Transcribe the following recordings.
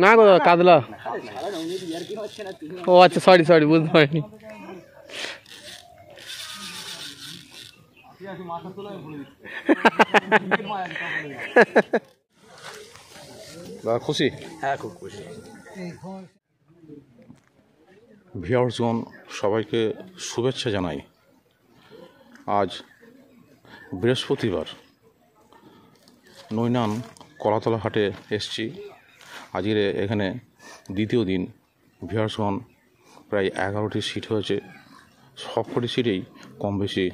না গো কাতলা। ও আচ্ছা, সরি সরি, বুঝতে পারিনি। খুশি? হ্যাঁ, খুব খুশি। ভিউয়ার্সগণ, সবাইকে শুভেচ্ছা জানাই। আজ বৃহস্পতিবার, নৈনান কলাতলা হাটে এসছি। আজকের এখানে দ্বিতীয় দিন। ভিউয়ার্সগণ, প্রায় 11টি সিট হয়েছে। সবকটি সিটেই কম বেশি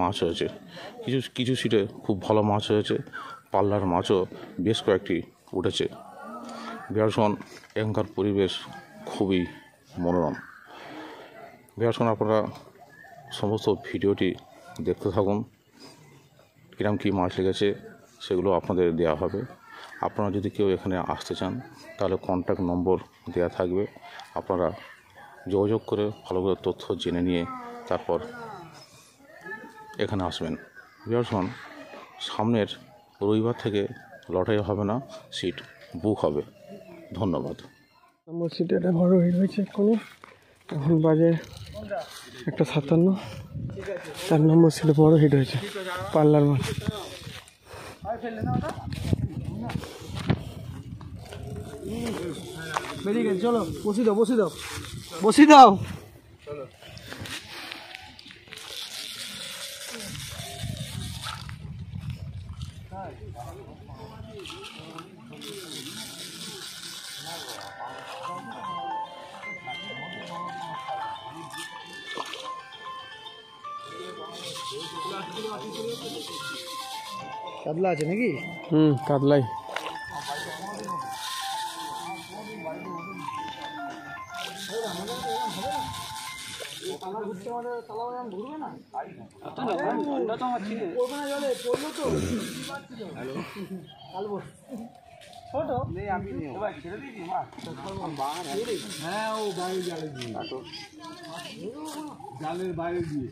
মাছ হয়েছে। কিছু সিটে খুব ভালো মাছ হয়েছে। পাল্লার মাছও বেশ কয়েকটি উঠেছে। ভিউয়ার্সগণ, এখানকার পরিবেশ খুবই মনোরম। ভিউয়ার্সগণ, আপনারা সমস্ত ভিডিওটি দেখতে থাকুন। কিরম কী মাছ লেগেছে সেগুলো আপনাদের দেওয়া হবে। আপনারা যদি কেউ এখানে আসতে চান তাহলে কন্ট্যাক্ট নম্বর দেওয়া থাকবে। আপনারা যোগাযোগ করে ভালো করে তথ্য জেনে নিয়ে তারপর এখানে আসবেন। ভিউয়ার্সগণ, সামনের রবিবার থেকে লটারি হবে না, সিট বুক হবে। ধন্যবাদ। নম্বর সিটে একটা বড় ভিড় হয়েছে এক্ষুনি। এখন বাজে 1:57। 4 নম্বর সিটে বড় হিট হয়েছে পাল্লার মাছ। বেরিয়ে গেছে, চলো বসি দাও, বসি দাও, বসি দাও। কাতলা আছে নাকি? কাতলাই। জালের বাইরে দিয়ে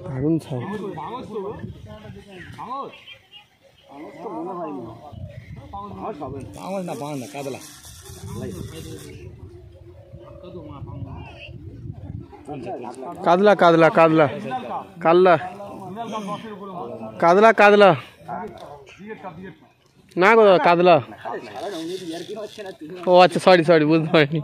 দারুণ ছাই। কাতলা কাতলা কাতলা কাতলা কাতলা কাতলা কাতলা না গো কাতলা। ও আচ্ছা, সরি সরি, বুঝতে পারিনি।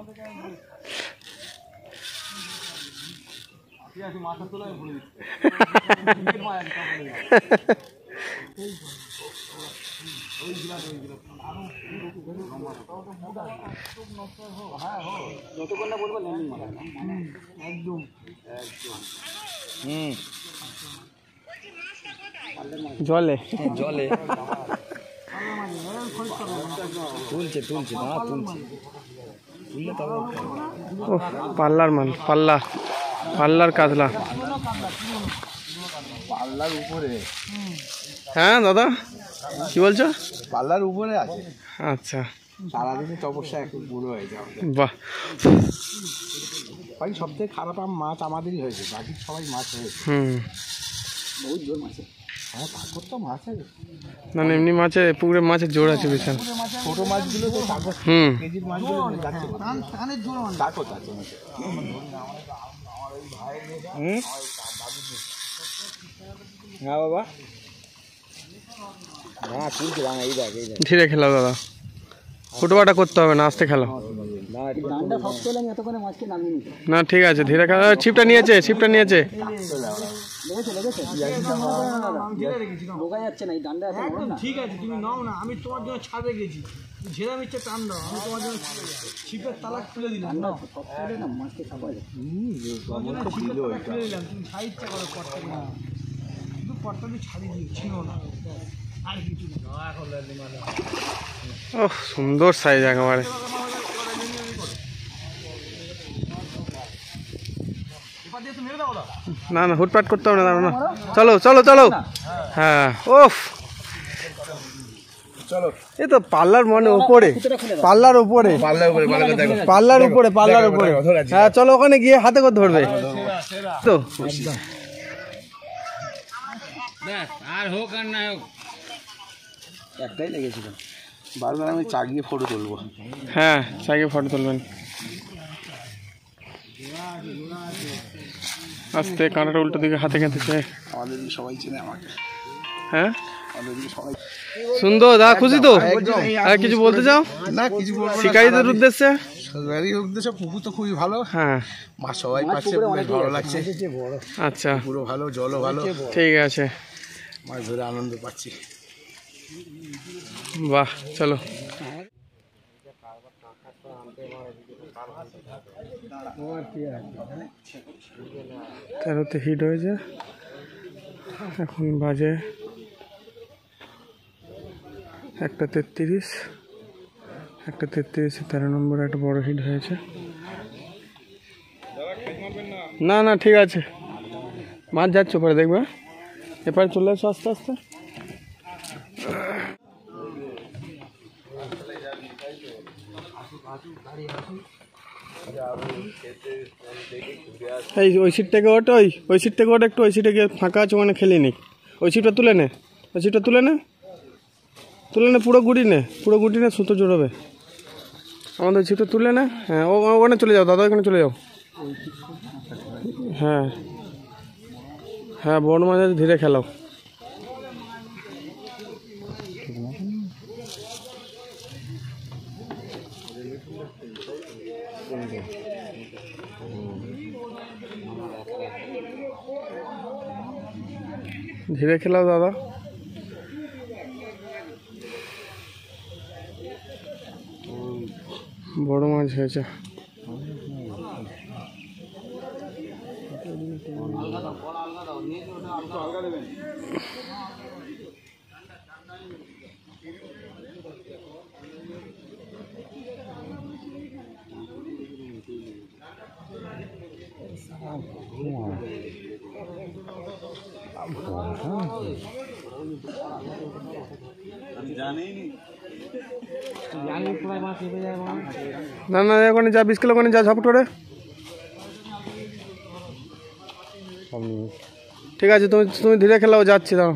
জলে জলে তুলছে তুলছে না তুলছে তুললে তবে পাল্লার মান পাল্লা পাল্লার কাতলা পাল্লার উপরে। হ্যাঁ দাদা, কি বলছো? পাল্লার উপরে আছে। আচ্ছা, সারাদিনে তপস্যা একটু বুড়ো হয়ে যাও। বাহ, ভাই সবথেকে খারাপ মাছ আমাদেরই হয়েছে, বাকি সবাই মাছ হয়েছে। বহুত জোর মাছ। হ্যাঁ, কাকর তো মাছ আছে না, এমনি মাছে পুকুরে মাছের জোর আছে বিশাল। ছোট মাছগুলো তো কাকর কেজির মাছগুলো যাচ্ছে টানের জোর কাকর আছে। হ্যাঁ বাবা, ধীরে খেলাও দাদা, ফুটবাটা করতে হবে না, আস্তে খেলো। না ঠিক আছে, ধীরে খেলা। ছিপটা নিয়েছে, ছিপটা নিয়েছে। ঠিক আছে, তুমি নাও না, আমি তোমার জন্য ছাড়ে গেছি। ঝেড়া মিচ্ছে টান দাও, আমি তোমার জন্য ছিপের তালা খুলে দিলাম। খুলে দিলাম, তুমি ছাড় ইচ্ছা করো পটটা, শুধু পটটা দিয়ে ছাড়িয়ে দিচ্ছিল না, আর কিছু না। ওহ, সুন্দর সাইজ একেবারে। না না, হুটপাট করতে হবে না, দাঁড়ানো। চলো চলো চলো। হ্যাঁ, ওফ, চলো এই তো পাল্লার মানে উপরে পাল্লার উপরে হ্যাঁ চলো ওখানে গিয়ে হাতে করে ধরবে তো আর হোক আর না হোক একটাই লেগেছিল বারবার আমি চাগিয়ে ফটো তুলবো হ্যাঁ চাগিয়ে ফটো তুলবেন আস্তে কাঁটাটা উল্টো দিকে হাতে খেতেছে আমাদের সবাই চেনে আমাকে হ্যাঁ সুন্দর দাদা খুশি তো আর কিছু বলতে চাও না কিছু বলবো শিকারীদের উদ্দেশ্যে পুকুর তো খুবই ভালো হ্যাঁ মাছ সবাই পাচ্ছে ভালো লাগছে আচ্ছা পুরো ভালো জলও ভালো ঠিক আছে মাছ ধরে আনন্দ পাচ্ছি বাহ চলো তেরোতে হিট হয়েছে এখন বাজে 1:33 1:33 13 নম্বরে একটা বড় হিট হয়েছে না না ঠিক আছে মাছ যাচ্ছে পরে দেখবে এপারে চলে আসো আস্তে আস্তে এই ওই সিট থেকে ওটা ওই সিট থেকে ওটা একটু ওই সিটে গিয়ে ফাঁকা আছে ওখানে খেলি নি ওই সিটটা তুলে নে ওই সিটটা তুলে নে পুরো গুটি নে সুতো জোড়াবে আমাদের ওই সিটটা তুলে নে হ্যাঁ ওখানে চলে যাও দাদা ওখানে চলে যাও হ্যাঁ হ্যাঁ বড় মাঝে ধীরে খেলাও ধীরে খেলাও দাদা বড় মাছ হয়েছে না না ওখানে যা 20 কিলো ওখানে যা ঝাপট করে ঠিক আছে তুমি ধীরে খেলাও যাচ্ছি দাও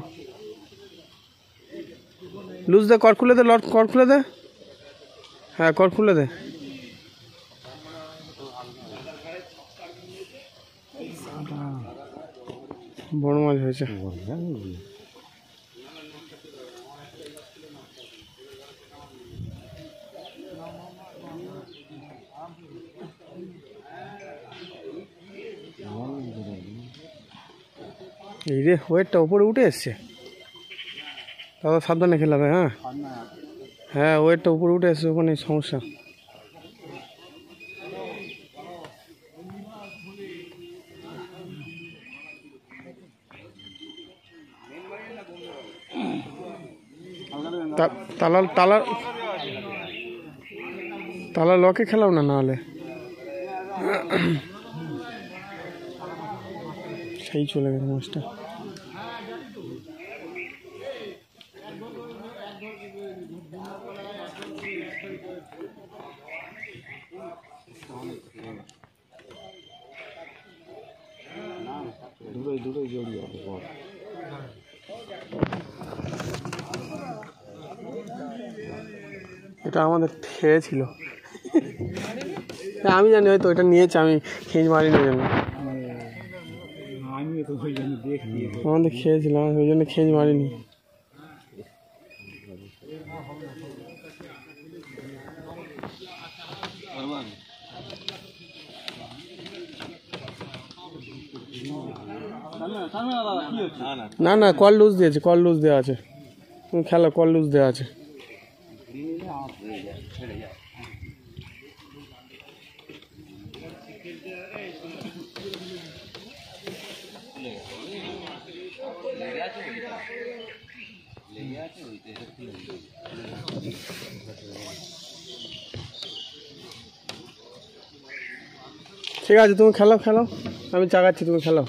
লুজ দে কর খুলে দে কর খুলে দে হ্যাঁ কর খুলে দে বড় মাছ হয়েছে এই রে ওয়েটটা উপরে উঠে এসছে দাদা সাবধানে খেলাবে হ্যাঁ হ্যাঁ ওয়েটটা উপরে উঠে এসছে ওখানে সমস্যা তালা লকে খেলাও না নাহলে সেই চলে গেছে মাছটা দূরে জড়িয়ে এটা আমাদের খেয়েছিল আমি জানি হয়তো এটা নিয়েছে আমি খেঁজ মারিনি জন্য আমাদের খেয়েছিলাম ওই জন্য খেঁজ মারিনি না না কল লুজ দিয়েছে কল লুজ দেওয়া আছে তুমি খেলো কল লুজ দেওয়া আছে ঠিক আছে তুমি খেলো আমি চাগাচ্ছি তুমি খেলো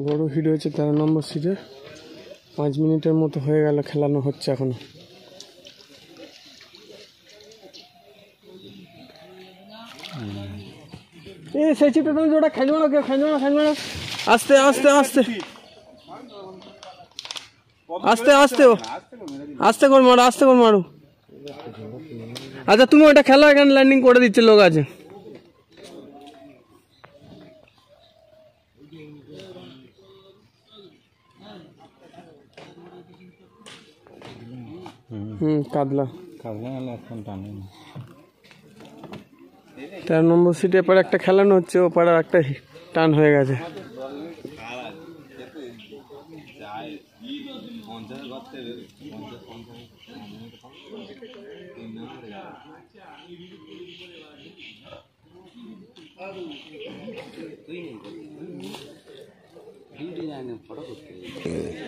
বড় হিট হয়েছে 13 নম্বর সিটে। 5 মিনিটের মতো হয়ে গেল, খেলানো হচ্ছে এখনো। সেই চিপটা তুমি ওটা খেলবো না, কেউ খেলবো না, খেলবো না। আস্তে আস্তে আস্তে আস্তে আস্তে আস্তে করে মারো, আস্তে করে মারো। আচ্ছা তুমি ওটা খেলো, এখানে ল্যান্ডিং করে দিচ্ছে লোক আছে। কাতলা 13 নম্বর সিটে এবার একটা খেলানো হচ্ছে, ও পাড়ার একটা টান হয়ে গেছে।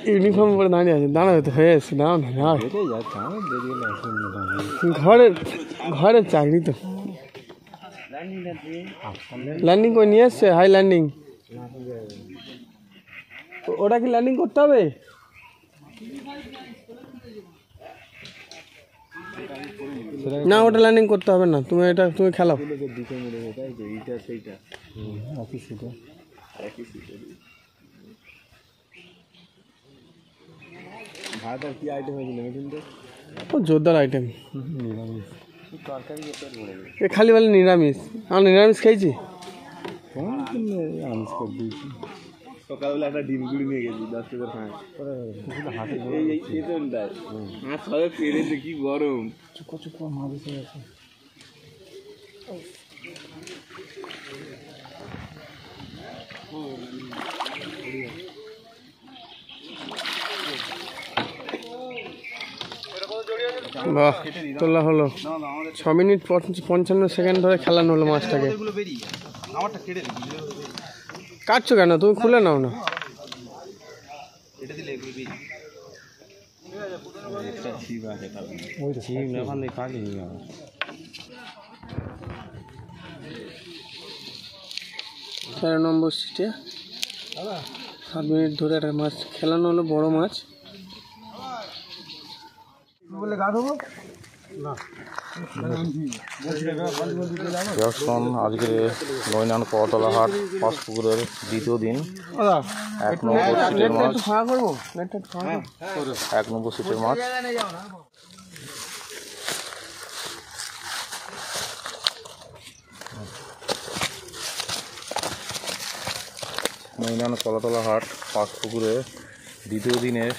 ইউনিফর্ম পরে দাঁড়িয়ে আছে, দাঁড়াবে তো হয়ে এসছে, দাঁড়াও না, ঘরের চাকরি তো। ল্যান্ডিং করে নিয়ে এসছে, হাই ল্যান্ডিং। ওটা কি ল্যান্ডিং করতে হবে? না ওটা ল্যান্ডিং করতে হবে না, তুমি এটা তুমি খেলাও। জোরদার আইটেম, খালি বলে নিরামিষ। আমি নিরামিষ খেয়েছি, সকালবেলা একটা ডিম গুড়ি নিয়ে গেছি 10 টাকার সবে পেরেছে, কি গরম। চুপো চুপো মাছ এসে গেছে। বাহ, তোলা হলো। 6 মিনিট 55 সেকেন্ড ধরে খেলানো হলো মাছটাকে। কাটছো কেন? তুমি খুলে নাও না। তেরো নম্বর সিটে 7 মিনিট ধরে একটা মাছ খেলানো হলো, বড় মাছ। আজকে নৈনান কতলা হাট পাঁচপুকুরের দ্বিতীয় দিন। 1 নম্বর সিটের মাছ, 1 নম্বর সিটের মাছ। নৈনান কলাতলা হাট পাঁচপুকুরে দ্বিতীয় দিনের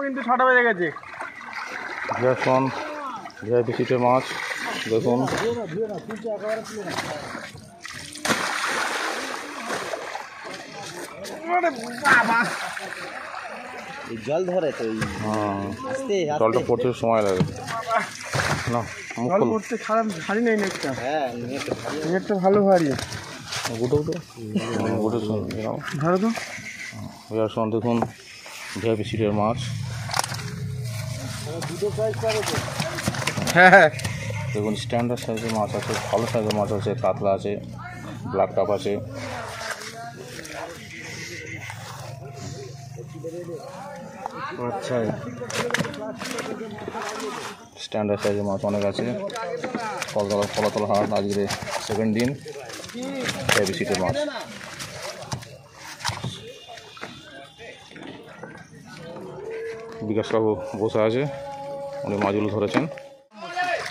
কিন্তু 6টা বেজে গেছে। এখন ভিআইপি সিটের মাছ দেখুন। জল ধরে তো, জলটা পড়তে সময় লাগে না, জল পড়তে খারাপ ভারী নেই নেটটা। হ্যাঁ নেটটা ভালো ভারী। গুটো গুটো গুটো ধরো তো। এখন দেখুন ভিআইপি সিটের মাছ। হ্যাঁ দেখুন স্ট্যান্ডার্ড সাইজের মাছ আছে, ভালো সাইজের মাছ আছে, কাতলা আছে, ব্ল্যাক কাপ আছে। আচ্ছা স্ট্যান্ডার্ড সাইজের মাছ অনেক আছে। কলাতলা হাট আজকে 2nd দিন ভিআইপি সিটের মাছ। বিকাশবাবু বসে আছে, উনি মাছগুলো ধরেছেন।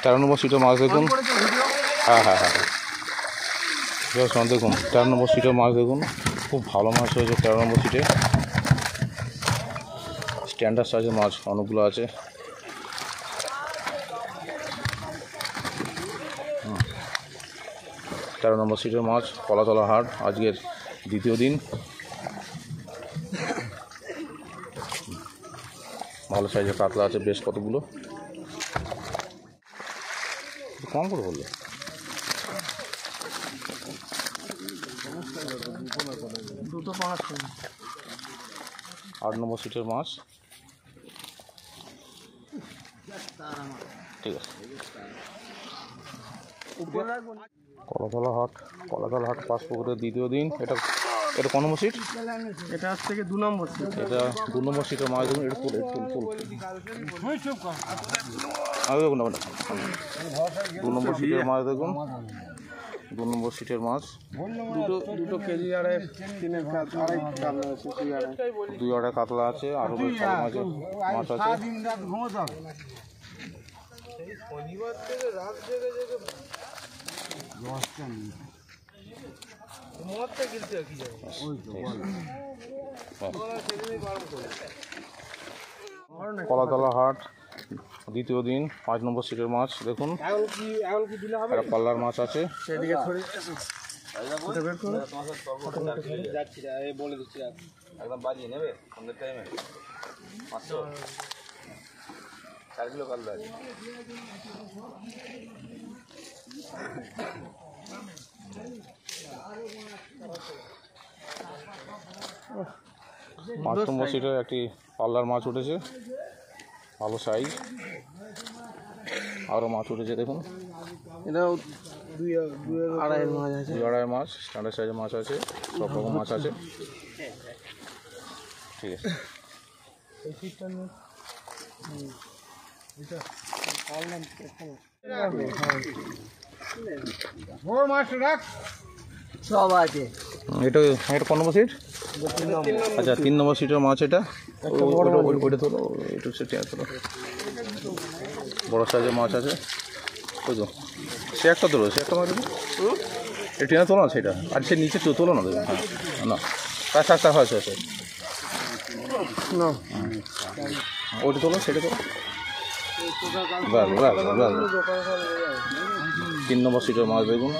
13 নম্বর সিটের মাছ দেখুন। হ্যাঁ হ্যাঁ হ্যাঁ ভিউয়ার্স দেখুন 13 নম্বর সিটের মাছ দেখুন, খুব ভালো মাছ হয়েছে 13 নম্বর সিটে। স্ট্যান্ডার্ড সাইজের মাছ অনেকগুলো আছে। 13 নম্বর সিটের মাছ কলাতলা হাট, আজকের দ্বিতীয় দিন। ভালো সাইজের কাতলা আছে বেশ কতগুলো। কম করে বললো 8 নম্বর সিটের মাছ, ঠিক আছে। কলাতলা হাট পাঁচপুকুরের দ্বিতীয় দিন। এটা কোন নম্বর সিট? এটা আজ থেকে 2 নম্বর সিট। এটা 2 নম্বর সিটের মাছ দেখুন। এটা ফুল আগে দেখুন, 2 নম্বর সিটের মাছ দেখুন, 2 নম্বর সিটের মাছ। দুটো কেজি আড়াই, 2-2.5 কাতলা আছে, আরও বেশ ভালো মাছ আছে। কলাতলা হাট দ্বিতীয় দিন 5 নম্বর সিটের মাছ দেখুন। একটা পাল্লার মাছ আছে। একদম বাজিয়ে নেবে সন্ধ্যের টাইমে 4 কিলো কাটলো আছে। 5 নম্বর সিটের একটি পাল্লার মাছ উঠেছে, ভালো সাইজ। আরও মাছ উঠেছে দেখুন। এটাও 2-2.5 মাছ আছে। 2-2.5 মাছ, স্ট্যান্ডার্ড সাইজের মাছ আছে, সব রকম মাছ আছে, ঠিক আছে। সব আছে। এটা কোন নম্বর সিট? আচ্ছা 3 নম্বর সিটের মাছ। এটা ওইটা তোলো, একটু তোলো। বড় সাইজের মাছ আছে ওই তো। সে একটা তোলো, সে একটা মাছ এটা টেনে তোলো না সেটা, আর সে নিচে তোলো না দেবে। হ্যাঁ না থাক হয়েছে না, ওইটা তোলো, সেটা তোলো। 3 নম্বর সিটের মাছ দেখুন।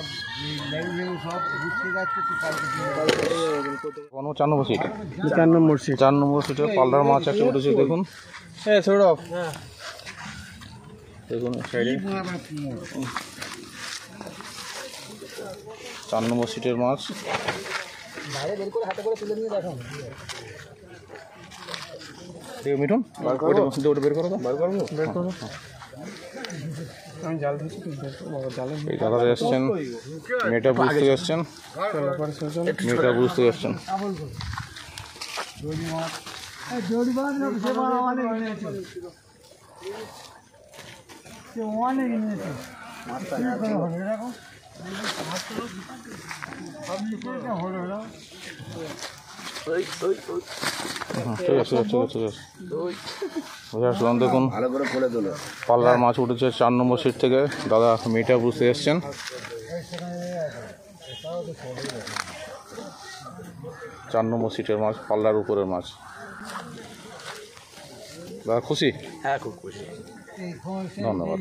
4 নম্বর সিট। 4 নম্বর সিট। 4 নম্বর সিটের পাল্লার মাছ একটা উঠেছে দেখুন। হ্যাঁ সৌরভ, দেখুন সাইডে 4 নম্বর সিটের মাছ। মিঠুন ওটা বের করো। আমি জাল দিচ্ছি, এই দাদারা এসছেন, মেয়েটা বুঝতে এসছেন, মেয়েটা বুঝতে এসছেন। ঠিক আছে। দেখুন পাল্লার মাছ উঠেছে 4 নম্বর সিট থেকে, দাদা মেয়েটা বুঝতে এসছেন। চার নম্বর সিটের মাছ, পাল্লার উপরের মাছ। দাদা খুশি? হ্যাঁ খুব খুশি। ধন্যবাদ।